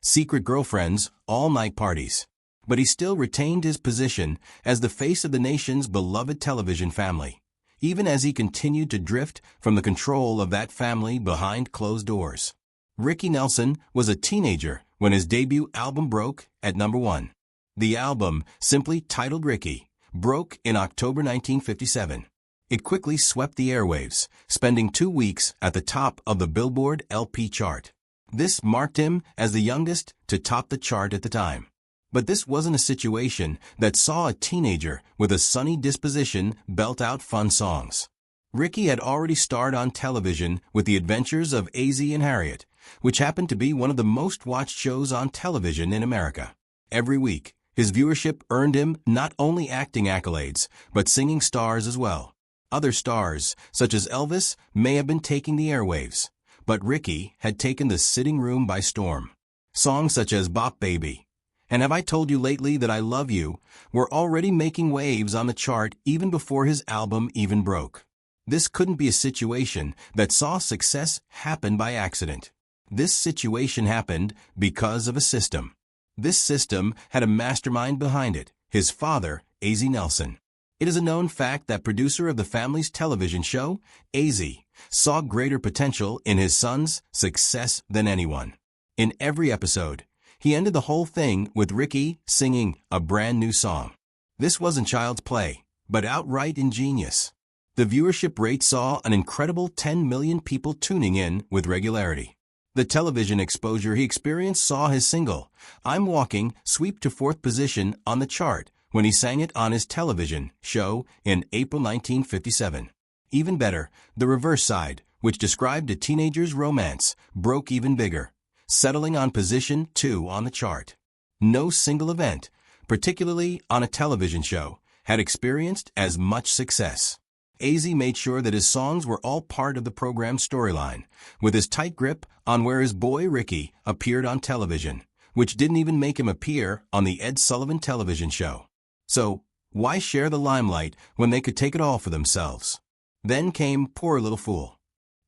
secret girlfriends, all-night parties. But he still retained his position as the face of the nation's beloved television family, even as he continued to drift from the control of that family behind closed doors. Ricky Nelson was a teenager when his debut album broke at number 1. The album, simply titled Ricky, broke in October 1957. It quickly swept the airwaves, spending 2 weeks at the top of the Billboard LP chart. This marked him as the youngest to top the chart at the time. But this wasn't a situation that saw a teenager with a sunny disposition belt out fun songs. Ricky had already starred on television with The Adventures of Azie and Harriet, which happened to be one of the most watched shows on television in America. Every week, his viewership earned him not only acting accolades, but singing stars as well. Other stars, such as Elvis, may have been taking the airwaves, but Ricky had taken the sitting room by storm. Songs such as Bop Baby and Have I Told You Lately That I Love You were already making waves on the chart even before his album even broke. This couldn't be a situation that saw success happen by accident. This situation happened because of a system. This system had a mastermind behind it, his father, Azie Nelson. It is a known fact that producer of the family's television show, Azie, saw greater potential in his son's success than anyone. In every episode, he ended the whole thing with Ricky singing a brand new song. This wasn't child's play, but outright ingenious. The viewership rate saw an incredible 10 million people tuning in with regularity. The television exposure he experienced saw his single, I'm Walking, sweep to 4th position on the chart when he sang it on his television show in April 1957. Even better, the reverse side, which described a teenager's romance, broke even bigger, settling on position 2 on the chart. No single event, particularly on a television show, had experienced as much success. Azie made sure that his songs were all part of the program's storyline, with his tight grip on where his boy Ricky appeared on television, which didn't even make him appear on the Ed Sullivan television show. So, why share the limelight when they could take it all for themselves? Then came Poor Little Fool.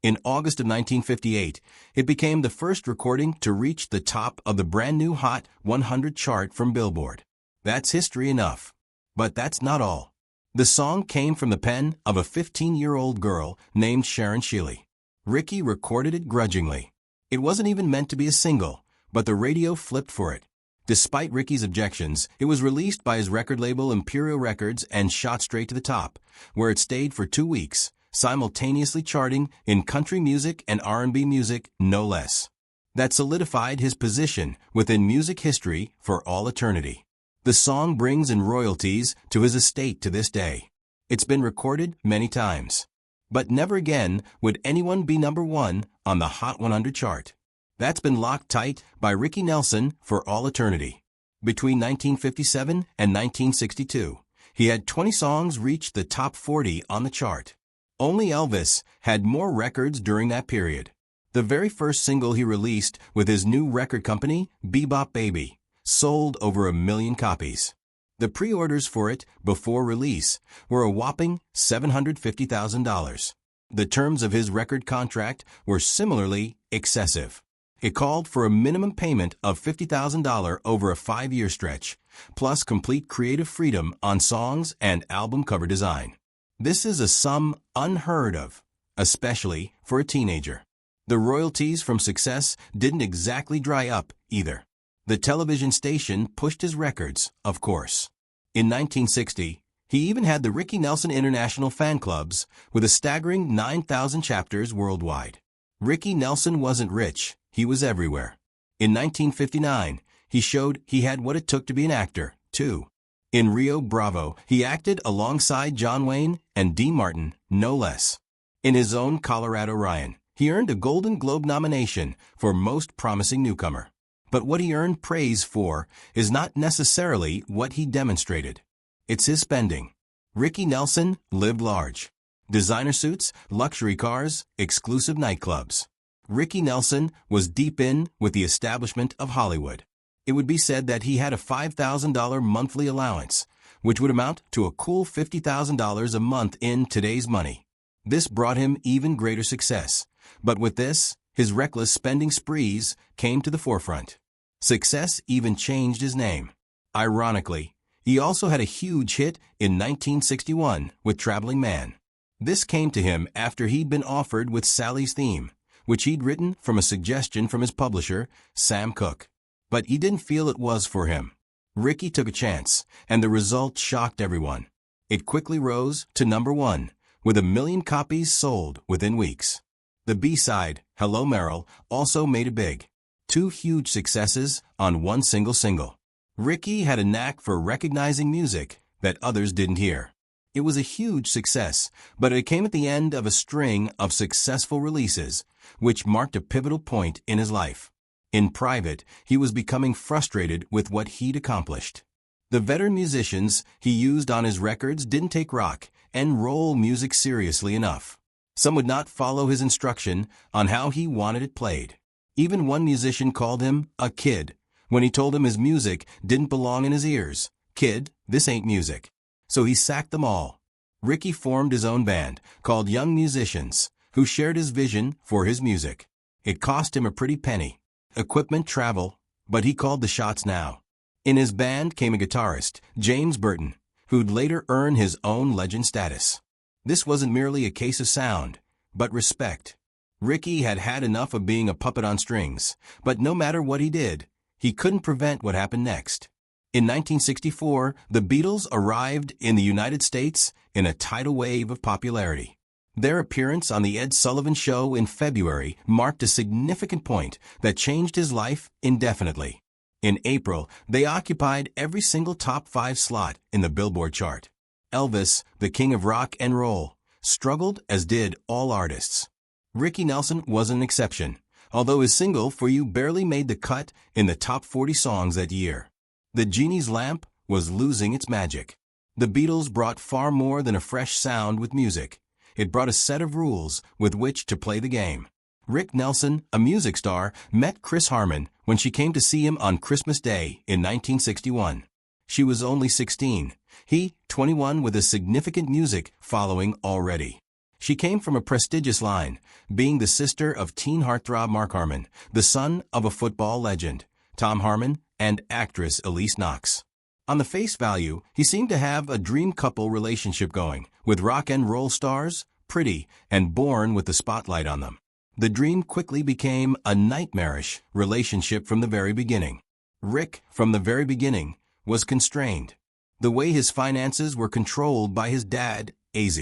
In August of 1958, it became the first recording to reach the top of the brand new Hot 100 chart from Billboard. That's history enough. But that's not all. The song came from the pen of a 15-year-old girl named Sharon Sheeley. Ricky recorded it grudgingly. It wasn't even meant to be a single, but the radio flipped for it. Despite Ricky's objections, it was released by his record label Imperial Records and shot straight to the top, where it stayed for 2 weeks, simultaneously charting in country music and R&B music, no less. That solidified his position within music history for all eternity. The song brings in royalties to his estate to this day. It's been recorded many times. But never again would anyone be number 1 on the Hot 100 chart. That's been locked tight by Ricky Nelson for all eternity. Between 1957 and 1962, he had 20 songs reach the top 40 on the chart. Only Elvis had more records during that period. The very first single he released with his new record company, Bebop Baby, sold over 1 million copies. The pre-orders for it before release were a whopping $750,000. The terms of his record contract were similarly excessive. It called for a minimum payment of $50,000 over a 5-year stretch, plus complete creative freedom on songs and album cover design. This is a sum unheard of, especially for a teenager. The royalties from success didn't exactly dry up either. The television station pushed his records, of course. In 1960, he even had the Ricky Nelson International fan clubs with a staggering 9,000 chapters worldwide. Ricky Nelson wasn't rich, he was everywhere. In 1959, he showed he had what it took to be an actor, too. In Rio Bravo, he acted alongside John Wayne and Dean Martin, no less. In his own Colorado Ryan, he earned a Golden Globe nomination for Most Promising Newcomer. But what he earned praise for is not necessarily what he demonstrated. It's his spending. Ricky Nelson lived large. Designer suits, luxury cars, exclusive nightclubs. Ricky Nelson was deep in with the establishment of Hollywood. It would be said that he had a $5,000 monthly allowance, which would amount to a cool $50,000 a month in today's money. This brought him even greater success. But with this, his reckless spending sprees came to the forefront. Success even changed his name. Ironically, he also had a huge hit in 1961 with Traveling Man. This came to him after he'd been offered with Sally's Theme, which he'd written from a suggestion from his publisher, Sam Cooke. But he didn't feel it was for him. Ricky took a chance, and the result shocked everyone. It quickly rose to #1, with 1 million copies sold within weeks. The B-side, Hello Merrill, also made it big. 2 huge successes on one single. Ricky had a knack for recognizing music that others didn't hear. It was a huge success, but it came at the end of a string of successful releases, which marked a pivotal point in his life. In private, he was becoming frustrated with what he'd accomplished. The veteran musicians he used on his records didn't take rock and roll music seriously enough. Some would not follow his instruction on how he wanted it played. Even one musician called him a kid when he told him his music didn't belong in his ears. "Kid, this ain't music." So he sacked them all. Ricky formed his own band called Young Musicians, who shared his vision for his music. It cost him a pretty penny. Equipment, travel, but he called the shots now. In his band came a guitarist, James Burton, who'd later earn his own legend status. This wasn't merely a case of sound, but respect. Ricky had had enough of being a puppet on strings, but no matter what he did, he couldn't prevent what happened next. In 1964, the Beatles arrived in the United States in a tidal wave of popularity. Their appearance on The Ed Sullivan Show in February marked a significant point that changed his life indefinitely. In April, they occupied every single top 5 slot in the Billboard chart. Elvis, the king of rock and roll, struggled as did all artists. Ricky Nelson was an exception, although his single For You barely made the cut in the top 40 songs that year. The Genie's Lamp was losing its magic. The Beatles brought far more than a fresh sound with music. It brought a set of rules with which to play the game. Rick Nelson, a music star, met Chris Harman when she came to see him on Christmas Day in 1961. She was only 16. He, 21, with a significant music following already. She came from a prestigious line, being the sister of teen heartthrob Mark Harmon, the son of a football legend, Tom Harmon, and actress Elise Knox. On the face value, he seemed to have a dream couple relationship going, with rock and roll stars, pretty, and born with the spotlight on them. The dream quickly became a nightmarish relationship from the very beginning. Rick, from the very beginning, was constrained. The way his finances were controlled by his dad, AZ,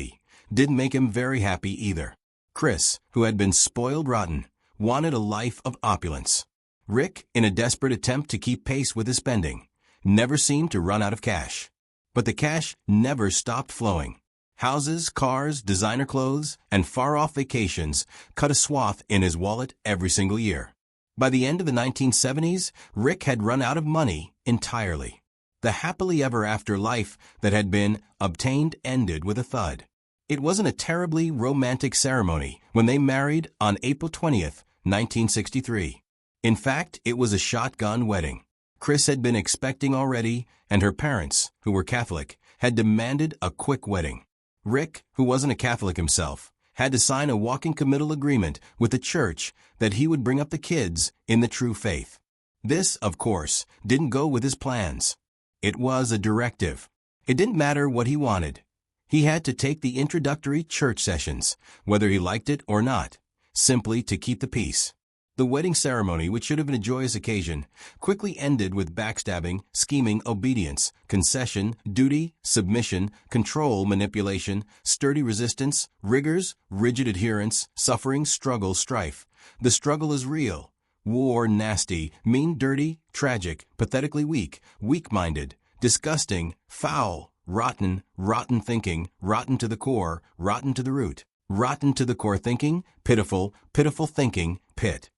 didn't make him very happy either. Chris, who had been spoiled rotten, wanted a life of opulence. Rick, in a desperate attempt to keep pace with his spending, never seemed to run out of cash. But the cash never stopped flowing. Houses, cars, designer clothes, and far-off vacations cut a swath in his wallet every single year. By the end of the 1970s, Rick had run out of money entirely. The happily ever after life that had been obtained ended with a thud. It wasn't a terribly romantic ceremony when they married on April 20th, 1963. In fact, it was a shotgun wedding. Chris had been expecting already, and her parents, who were Catholic, had demanded a quick wedding. Rick, who wasn't a Catholic himself, had to sign a walking committal agreement with the church that he would bring up the kids in the true faith. This, of course, didn't go with his plans. It was a directive. It didn't matter what he wanted. He had to take the introductory church sessions, whether he liked it or not, simply to keep the peace. The wedding ceremony, which should have been a joyous occasion, quickly ended with backstabbing, scheming, obedience, concession, duty, submission, control, manipulation, sturdy resistance, rigors, rigid adherence, suffering, struggle, strife. The struggle is real. War, nasty, mean, dirty, tragic, pathetically weak, weak-minded, disgusting, foul, rotten, rotten thinking, rotten to the core, rotten to the root, rotten to the core thinking, pitiful, pitiful thinking, pit.